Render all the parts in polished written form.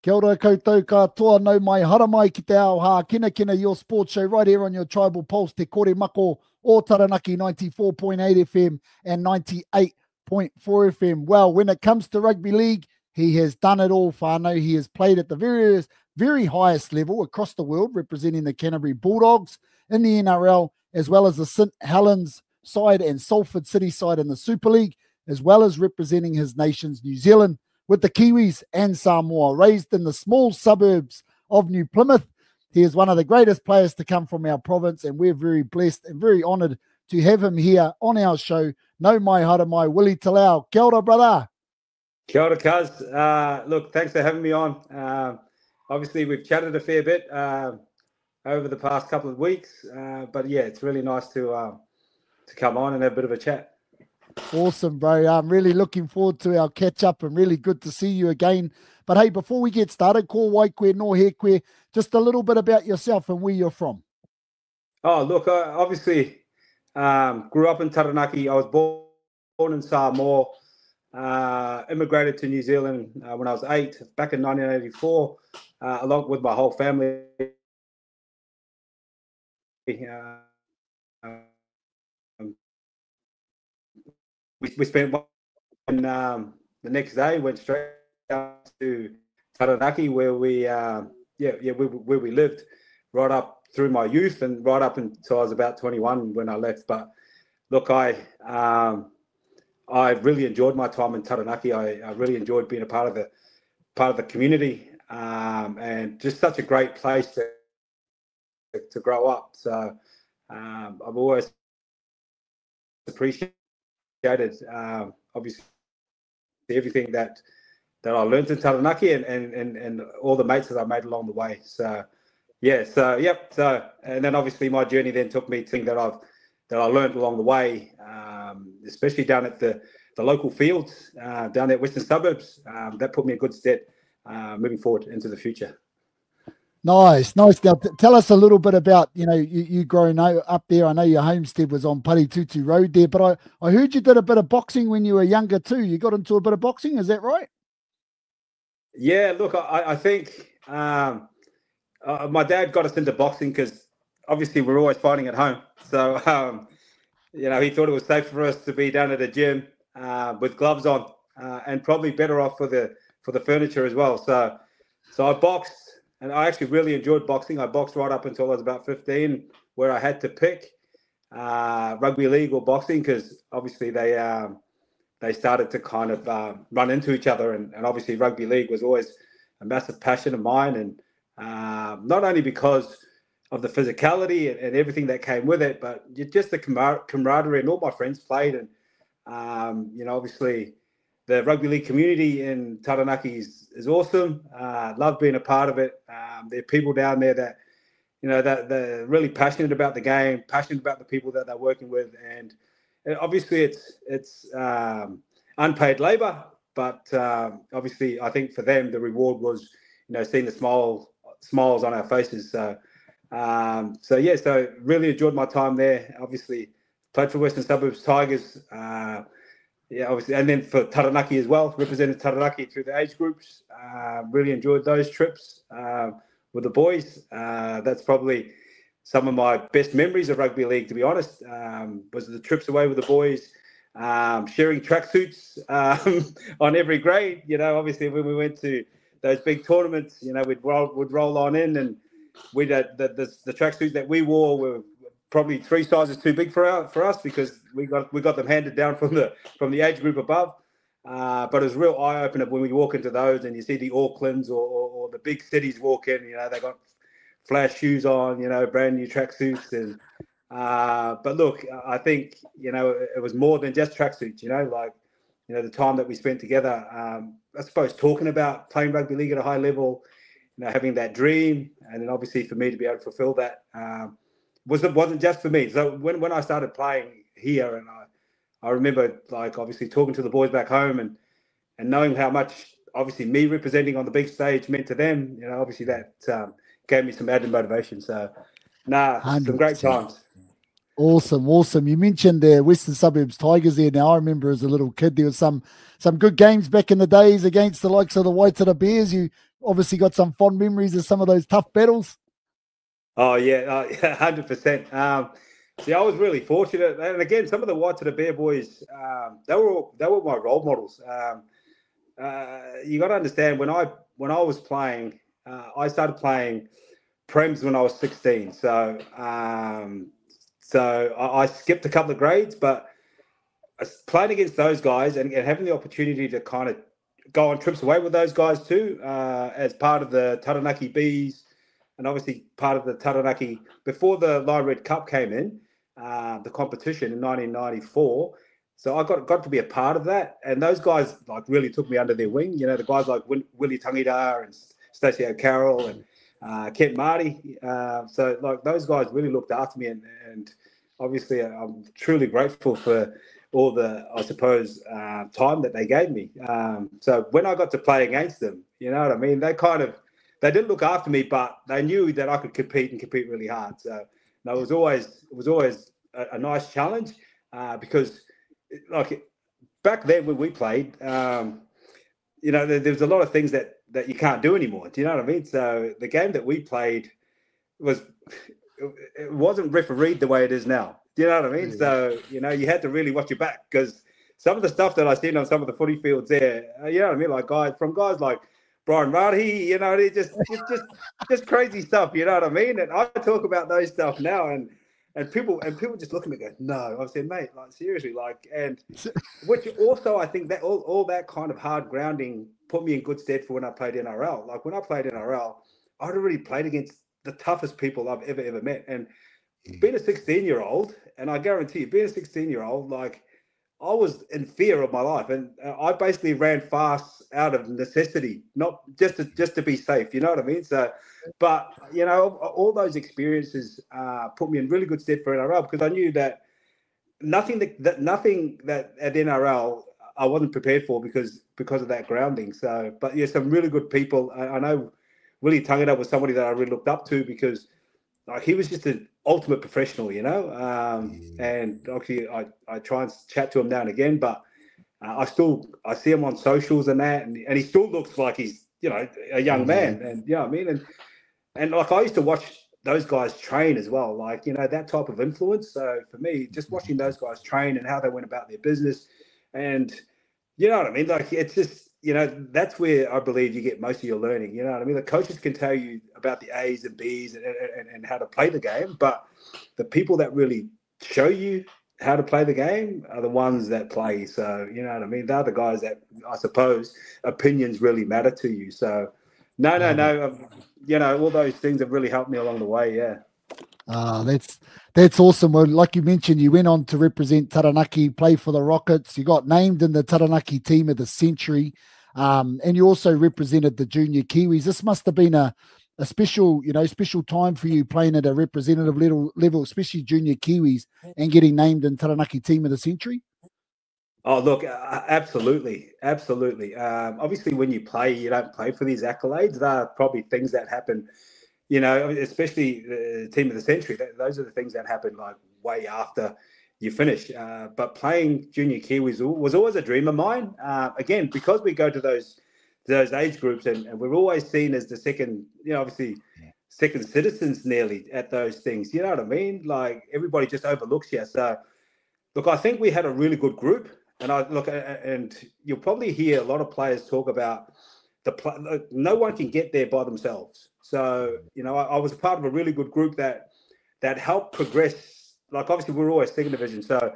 Kia ora koutou katoa, no mai hara mai ki te ao Hākinakina, your sports show right here on your Tribal Pulse, te kore mako o Taranaki 94.8 FM and 98.4 FM. Well, when it comes to rugby league, he has done it all, whānau. He has played at the very highest level across the world, representing the Canterbury Bulldogs in the NRL, as well as the St Helens side and Salford City side in the Super League, as well as representing his nations, New Zealand, with the Kiwis and Samoa. Raised in the small suburbs of New Plymouth, he is one of the greatest players to come from our province, and we're very blessed and very honoured to have him here on our show. No mai hara mai, Willie Talau. Kia ora, brother. Kia ora, cuz. Look, thanks for having me on. Obviously, we've chatted a fair bit over the past couple of weeks, but yeah, it's really nice to come on and have a bit of a chat. Awesome, bro. I'm really looking forward to our catch-up and really good to see you again. But hey, before we get started, ko waikwe no hekwe, just a little bit about yourself and where you're from. Oh, look, I obviously grew up in Taranaki. I was born in Samoa, immigrated to New Zealand when I was 8, back in 1984, along with my whole family. We spent one, the next day, went straight down to Taranaki, where we lived right up through my youth and right up until I was about 21 when I left. But look, I really enjoyed my time in Taranaki. I really enjoyed being a part of the community, and just such a great place to grow up. So I've always appreciated obviously everything that I learned in Taranaki and all the mates that I made along the way. So yeah, so and then obviously my journey then took me to that I learned along the way, especially down at the local fields down at Western Suburbs. That put me in good stead moving forward into the future. Nice. Now, tell us a little bit about, you growing up there. I know your homestead was on Paritutu Road there, but I heard you did a bit of boxing when you were younger too. You got into a bit of boxing, is that right? Yeah, look, I think my dad got us into boxing because obviously we're always fighting at home. So, he thought it was safe for us to be down at a gym with gloves on and probably better off for the furniture as well. So I boxed. And I actually really enjoyed boxing. I boxed right up until I was about 15, where I had to pick rugby league or boxing because obviously they started to kind of run into each other. And obviously rugby league was always a massive passion of mine. And not only because of the physicality and everything that came with it, but just the camaraderie, and all my friends played. And, obviously the rugby league community in Taranaki is awesome. Love being a part of it. There are people down there that, that they're really passionate about the game, passionate about the people that they're working with. And obviously it's unpaid labor, but obviously I think for them, the reward was, seeing the smiles on our faces. So really enjoyed my time there. Obviously played for Western Suburbs Tigers, obviously, and then for Taranaki as well, represented Taranaki through the age groups. Really enjoyed those trips with the boys. That's probably some of my best memories of rugby league, to be honest, was the trips away with the boys, sharing tracksuits on every grade. Obviously when we went to those big tournaments, we'd roll on in, and we the tracksuits that we wore were probably 3 sizes too big for us because we got them handed down from the age group above. But it was a real eye opener when we walk into those and you see the Aucklands or the big cities walk in. They got flash shoes on, brand new tracksuits. And but look, I think it was more than just tracksuits. The time that we spent together. I suppose talking about playing rugby league at a high level, having that dream, and then obviously for me to be able to fulfil that. Wasn't just for me. So when I started playing here, and I remember obviously talking to the boys back home and knowing how much obviously me representing on the big stage meant to them. Obviously that gave me some added motivation. So some great times. Awesome. You mentioned the Western Suburbs Tigers there. Now I remember as a little kid there was some good games back in the days against the likes of the Waitara Bears. obviously got some fond memories of some of those tough battles. Oh yeah, 100%. See, I was really fortunate, and again, some of the White to the Bear boys, they were my role models. You got to understand, when I was playing, I started playing Prems when I was 16. So I skipped a couple of grades, but playing against those guys and having the opportunity to kind of go on trips away with those guys too, as part of the Taranaki Bees, and obviously part of the Taranaki before the Lion Red Cup came in, the competition in 1994. So I got to be a part of that, and those guys like really took me under their wing. You know, the guys like Willie Talau and Stacey O'Carroll and Kent Marty. So like those guys really looked after me, and obviously I'm truly grateful for all the, I suppose, time that they gave me. So when I got to play against them, you know what I mean? They didn't look after me, but they knew that I could compete really hard. So no, it was always a nice challenge, because like back then when we played, you know, there's a lot of things that you can't do anymore. Do you know what I mean? So the game that we played it wasn't refereed the way it is now. Do you know what I mean? Yeah. So, you know, you had to really watch your back, because some of the stuff that I seen on some of the footy fields there, you know what I mean? Like guys like Brian Rahi, you know, just crazy stuff, you know what I mean? And I talk about those stuff now, and people just look at me and go, no. I said, mate, like seriously, like, and which also I think that all that kind of hard grounding put me in good stead for when I played NRL. Like when I played NRL, I'd already played against the toughest people I've ever met. And being a 16-year-old, and I guarantee you, being a 16-year-old, like I was in fear of my life, and I basically ran fast out of necessity, not just to be safe. You know what I mean? So, but you know, all those experiences put me in really good stead for NRL, because I knew that nothing that at NRL I wasn't prepared for because of that grounding. So, but yeah, some really good people. I know Willie Talau was somebody that I really looked up to, because like he was just an ultimate professional, you know. And actually, I try and chat to him now and again, but I see him on socials and that, and he still looks like he's, you know, a young man. And you know what I mean. And like I used to watch those guys train as well, like, you know, that type of influence. So for me, just watching those guys train and how they went about their business, and you know what I mean. Like it's just, you know, that's where I believe you get most of your learning. You know what I mean? The coaches can tell you about the A's and B's and how to play the game, but the people that really show you how to play the game are the ones that play. So, you know what I mean? They're the guys that, I suppose, opinions really matter to you. So, no. You know, all those things have really helped me along the way, yeah. That's awesome. Well, like you mentioned, you went on to represent Taranaki, play for the Rockets. You got named in the Taranaki team of the century, and you also represented the junior Kiwis. This must have been a special, you know, special time for you playing at a representative level, especially junior Kiwis, and getting named in Taranaki team of the century. Oh, look, absolutely. Obviously, when you play, you don't play for these accolades. There are probably things that happen, you know, especially the team of the century. Those are the things that happen like way after you finish. But playing junior Kiwis was always a dream of mine. Again, because we go to those age groups, and we're always seen as the second, you know, obviously second citizens nearly at those things. You know what I mean? Like everybody just overlooks you. So, look, I think we had a really good group. And you'll probably hear a lot of players talk about no one can get there by themselves. So, you know, I was part of a really good group that helped progress. Like obviously we're always second division. So,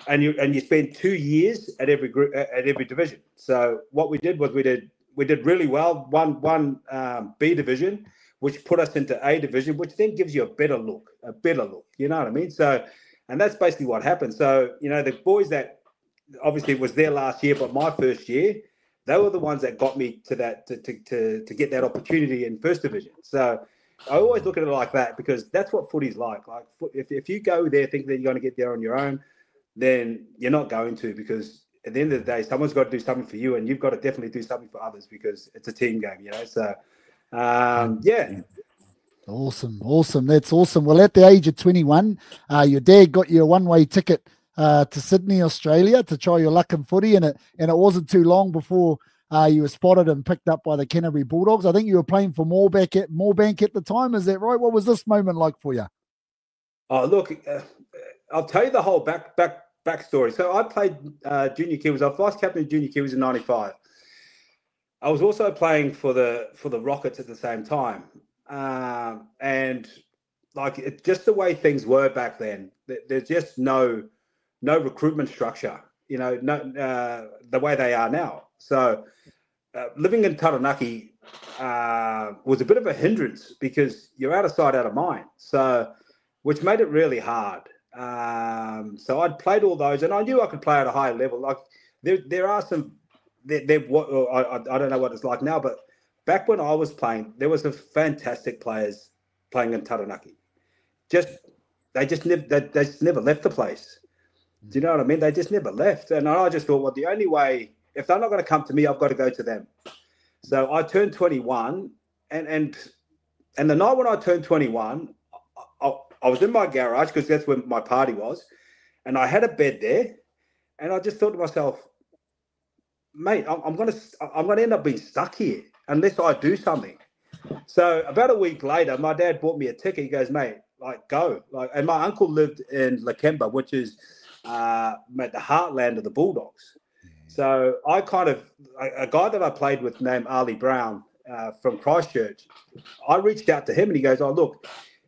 and you spend 2 years at every group, at every division. So what we did was we did really well. One B division, which put us into A division, which then gives you a better look. You know what I mean? So, and that's basically what happened. So, you know, the boys that obviously was there last year, but my first year, they were the ones that got me to that to get that opportunity in first division. So I always look at it like that, because that's what footy's like. Like if you go there thinking that you're going to get there on your own, then you're not going to, because at the end of the day, someone's got to do something for you, and you've got to definitely do something for others, because it's a team game, you know. So yeah. Awesome. That's awesome. Well, at the age of 21, your dad got you a one-way ticket to Sydney, Australia, to try your luck in footy, and it wasn't too long before You were spotted and picked up by the Canterbury Bulldogs. I think you were playing for Moorebank at the time. Is that right? What was this moment like for you? Oh, look, I'll tell you the whole backstory. So I played junior Kiwis. I was vice captain of junior Kiwis in '95. I was also playing for the Rockets at the same time, and like just the way things were back then, there's just no recruitment structure, the way they are now. So living in Taranaki was a bit of a hindrance because you're out of sight, out of mind. So, which made it really hard. So I'd played all those, and I knew I could play at a high level. Like there are some. I don't know what it's like now, but back when I was playing, there was some fantastic players playing in Taranaki. They just never left the place. Do you know what I mean? They just never left, and I just thought, well, the only way, if they're not going to come to me, I've got to go to them. So I turned 21, and the night when I turned 21, I was in my garage because that's where my party was, and I had a bed there, and I just thought to myself, mate, I'm gonna end up being stuck here unless I do something. So about a week later, my dad bought me a ticket. He goes, mate, like go. And my uncle lived in Lakemba, which is the heartland of the Bulldogs. So I a guy that I played with named Ali Brown from Christchurch, I reached out to him and he goes, oh, look,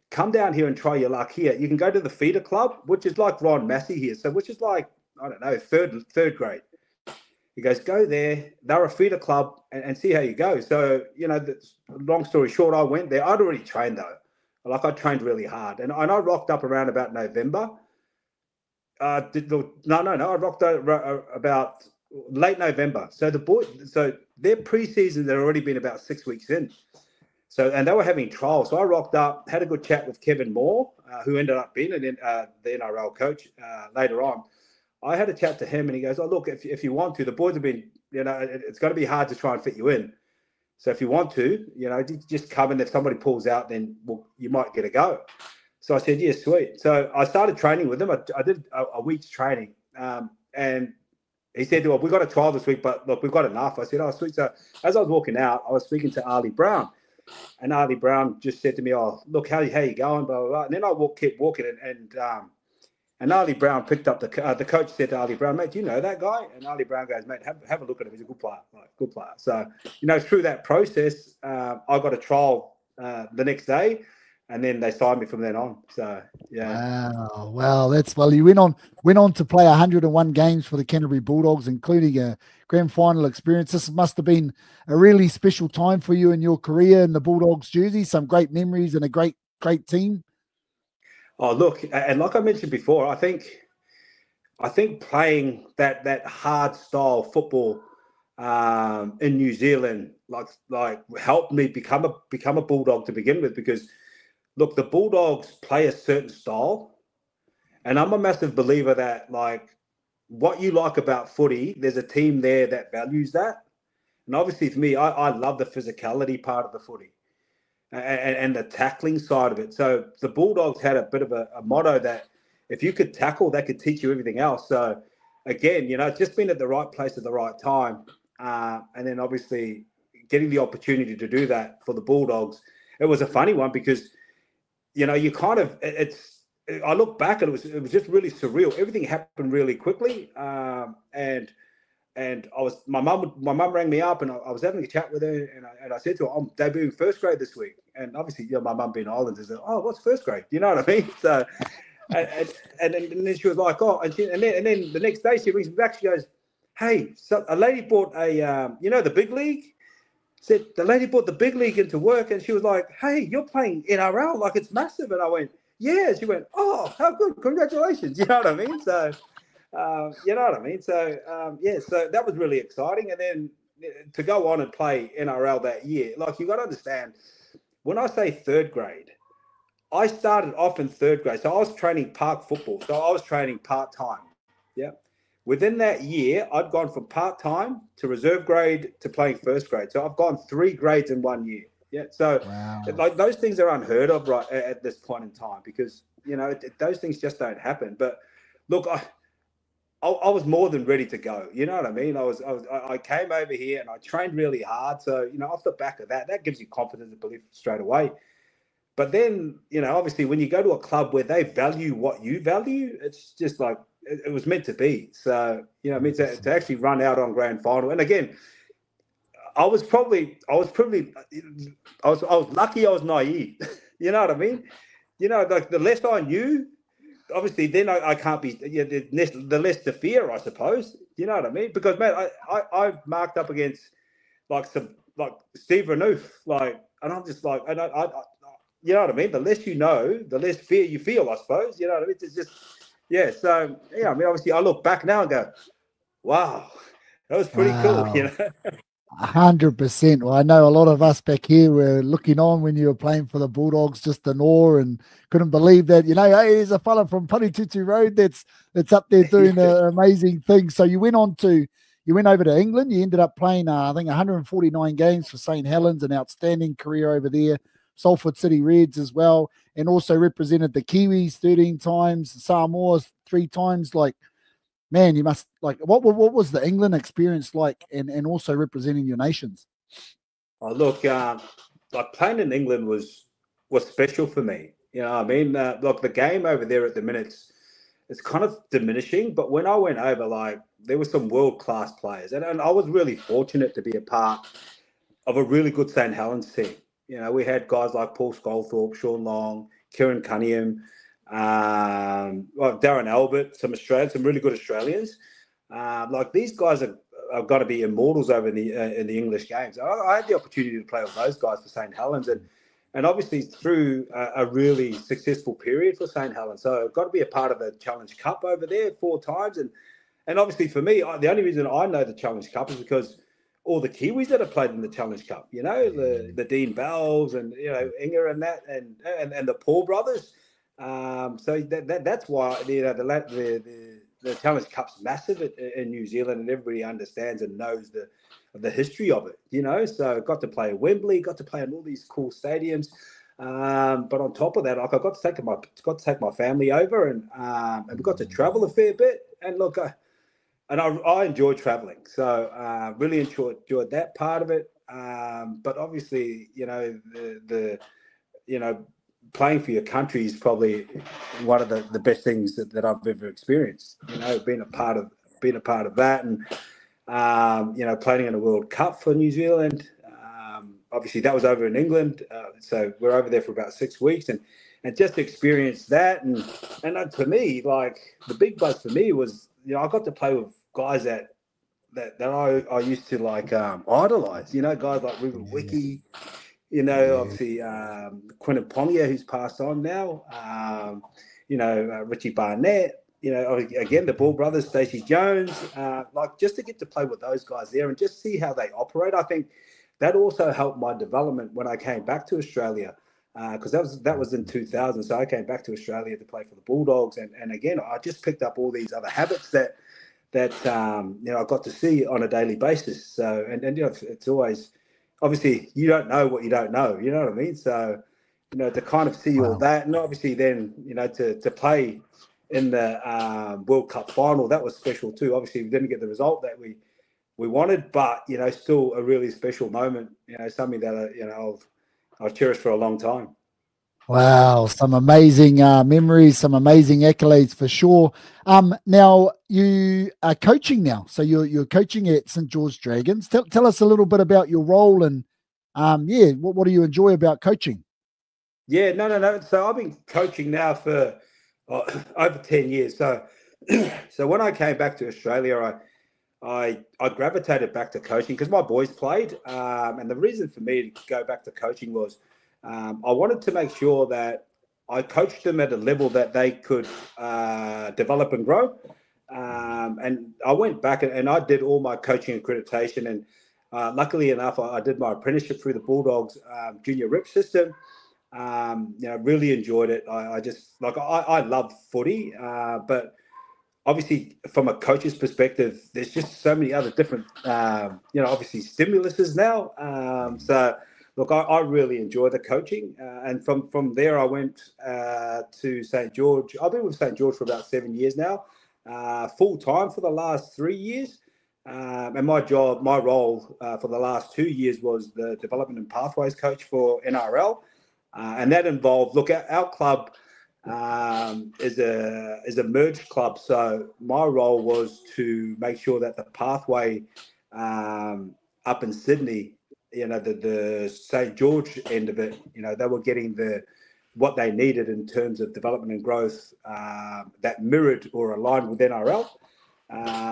come down here and try your luck here. You can go to the feeder club, which is like Ron Massey here. So which is like, I don't know, third grade. He goes, go there. They're a feeder club and see how you go. So, long story short, I went there. I'd already trained though. Like I trained really hard. And I rocked up around about November. I rocked up about late November. So their preseason had already been about 6 weeks in. So, and they were having trials. So I rocked up, had a good chat with Kevin Moore, who ended up being the NRL coach later on. I had a chat to him and he goes, oh, look, if you want to, the boys have been, it's going to be hard to try and fit you in. So if you want to, just come, and if somebody pulls out, then you might get a go. So I said, yeah, sweet. So I started training with him. I did a week's training. And he said, well, we've got a trial this week, but look, we've got enough. I said, oh, sweet. So as I was walking out, I was speaking to Ali Brown. And Ali Brown just said to me, oh, look, how you going, blah, blah, blah. And then I kept walking and Ali Brown picked up the coach said to Ali Brown, mate, do you know that guy? And Ali Brown goes, mate, have a look at him. He's a good player, good player. So, through that process, I got a trial the next day, and then they signed me from then on. So, yeah. Wow. You went on to play 101 games for the Canterbury Bulldogs, including a grand final experience. This must have been a really special time for you in your career in the Bulldogs jersey. Some great memories and a great team. Oh, look, and like I mentioned before, I think playing that hard style football in New Zealand like helped me become a Bulldog to begin with, because look, the Bulldogs play a certain style, and I'm a massive believer that like what you like about footy, there's a team there that values that. And obviously for me, I love the physicality part of the footy. And the tackling side of it. So the Bulldogs had a bit of a motto that if you could tackle, that could teach you everything else. So again, just being at the right place at the right time. And then obviously getting the opportunity to do that for the Bulldogs. It was a funny one because, you kind of, I look back and it was just really surreal. Everything happened really quickly. And my mum rang me up and I was having a chat with her and I said to her, I'm debuting first grade this week. And obviously, my mum being Islanders, said, oh, what's first grade? You know what I mean? So, and then she was like, oh, and then the next day she rings me back. She goes, hey, so a lady bought the big league. Said the lady brought the big league into work, and she was like, hey, you're playing NRL, like it's massive. And I went, yeah. She went, oh, how good, congratulations. You know what I mean? So. You know what I mean? So, so that was really exciting. And then to go on and play NRL that year, like you got to understand, when I say third grade, I started off in third grade. So I was training park football. So I was training part-time. Yeah. Within that year, I'd gone from part-time to reserve grade to playing first grade. So I've gone 3 grades in 1 year. Yeah. So like those things are unheard of right at this point in time because, those things just don't happen. But look, I was more than ready to go. You know what I mean? I came over here and I trained really hard. So, off the back of that, that gives you confidence and belief straight away. But then, obviously when you go to a club where they value what you value, it's just like, it was meant to be. So, I mean, to actually run out on grand final. And again, I was lucky I was naive. You know what I mean? Like the less I knew, obviously then I can't be, the less the fear, I suppose. You know what I mean? Because, man, I marked up against like Steve Renouf, and I'm just like, and I you know what I mean? The less you know, the less fear you feel, I suppose. You know what I mean? It's just, yeah. So, yeah, I mean, obviously I look back now and go, wow, that was pretty cool, Wow. 100%. Well, I know a lot of us back here were looking on when you were playing for the Bulldogs, just in awe, and couldn't believe that, hey, there's a fella from Paritutu Road that's up there doing an amazing thing. So you went over to England. You ended up playing, I think, 149 games for St. Helens, an outstanding career over there. Salford City Reds as well, and also represented the Kiwis 13 times, Samoa 3 times. Like, man, you must what was the England experience like, and also representing your nations? Oh, look, like playing in England was special for me. You know what I mean? Look, the game over there at the minute, it's kind of diminishing. But when I went over, there were some world-class players. And I was really fortunate to be a part of a really good St. Helens team. We had guys like Paul Sculthorpe, Sean Long, Kieran Cunningham, Darren Albert, some really good Australians. These guys are going to be immortals over in the English games. I had the opportunity to play with those guys for St. Helens, and obviously through a really successful period for St. Helens. So I've got to be a part of the Challenge Cup over there 4 times, and obviously for me, the only reason I know the Challenge Cup is because all the Kiwis that have played in the Challenge Cup, the Dean Bells and Inga and that, and the Paul brothers. So that's why the Challenge Cup's massive in New Zealand, and everybody understands and knows the history of it. So got to play at Wembley, got to play in all these cool stadiums. But on top of that, I got to take my family over, and we got to travel a fair bit. And look, I enjoy traveling, so really enjoyed that part of it. But obviously, the playing for your country is probably one of the best things that I've ever experienced. Being a part of that, and playing in a World Cup for New Zealand. Obviously, that was over in England, so we're over there for about 6 weeks, and just experience that. And to me, the big buzz for me was, I got to play with guys that I used to idolize. Guys like Ruben Wiki. Obviously, Quinton Pongia, who's passed on now. Richie Barnett. Again, the Ball brothers, Stacey Jones. Just to get to play with those guys there and just see how they operate. I think that also helped my development when I came back to Australia, because that was in 2000. So I came back to Australia to play for the Bulldogs, and again, I just picked up all these other habits that I got to see on a daily basis. So and it's always, obviously, you don't know what you don't know. You know what I mean? So, to kind of see all that, and obviously then, to play in the World Cup final, that was special too. Obviously, we didn't get the result that we wanted, but, still a really special moment, something that, I'll cherish for a long time. Wow, some amazing memories, some amazing accolades for sure. Now you are coaching now, so you're coaching at St. George Dragons. Tell us a little bit about your role, and what do you enjoy about coaching? Yeah, no. So I've been coaching now for over 10 years. So when I came back to Australia, I gravitated back to coaching because my boys played, and the reason for me to go back to coaching was, I wanted to make sure that I coached them at a level that they could develop and grow. And I went back and I did all my coaching accreditation. And luckily enough, I did my apprenticeship through the Bulldogs junior rep system. Really enjoyed it. I love footy, but obviously from a coach's perspective, there's just so many other different, obviously stimuluses now. So look, I really enjoy the coaching. And from there, I went to St. George. I've been with St. George for about 7 years now. full time for the last 3 years. And my role for the last 2 years was the development and pathways coach for NRL. And that involved, look, our club is a merged club. So my role was to make sure that the pathway up in Sydney, the St. George end of it, they were getting what they needed in terms of development and growth that mirrored or aligned with NRL.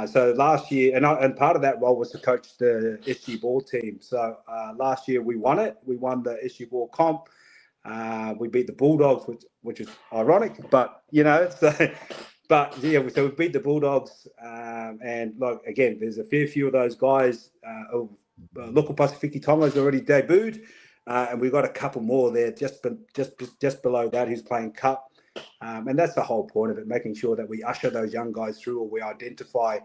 So last year, and part of that role was to coach the SG Ball team. So last year we won it. We won the SG Ball comp. We beat the Bulldogs, which is ironic, but so we beat the Bulldogs, and like again, there's a fair few of those guys. Local Pasifiki Tonga's already debuted, and we've got a couple more there just below that who's playing cup, and that's the whole point of it, making sure that we usher those young guys through, or we identify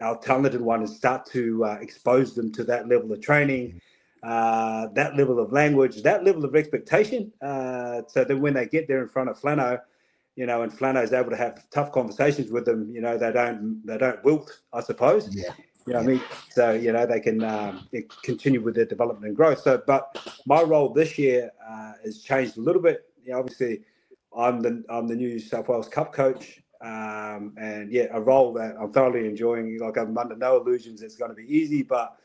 our talented ones and start to expose them to that level of training. That level of language, that level of expectation, so that when they get there in front of Flano, and Flano is able to have tough conversations with them, they don't wilt, I suppose. Yeah. I mean? So, they can continue with their development and growth. So, but my role this year has changed a little bit. Obviously, I'm the New South Wales Cup coach, and a role that I'm thoroughly enjoying. Like, I'm under no illusions it's going to be easy, but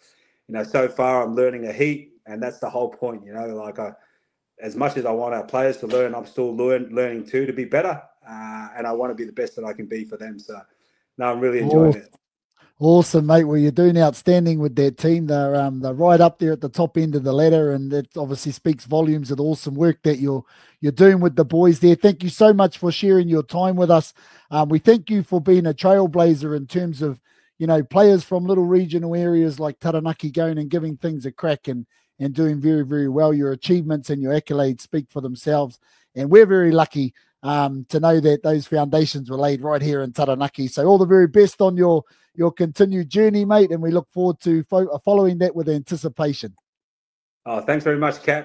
so far I'm learning a heap, and that's the whole point. As much as I want our players to learn, I'm still learning too, to be better, and I want to be the best that I can be for them. So, no, I'm really enjoying it. Awesome, mate. Well, you're doing outstanding with their team. They're right up there at the top end of the ladder, and it obviously speaks volumes of the awesome work that you're doing with the boys there. Thank you so much for sharing your time with us. We thank you for being a trailblazer in terms of players from little regional areas like Taranaki going and giving things a crack and doing very, very well. Your achievements and your accolades speak for themselves, and we're very lucky to know that those foundations were laid right here in Taranaki. So all the very best on your continued journey, mate, and we look forward to following that with anticipation. Oh, thanks very much, Cap.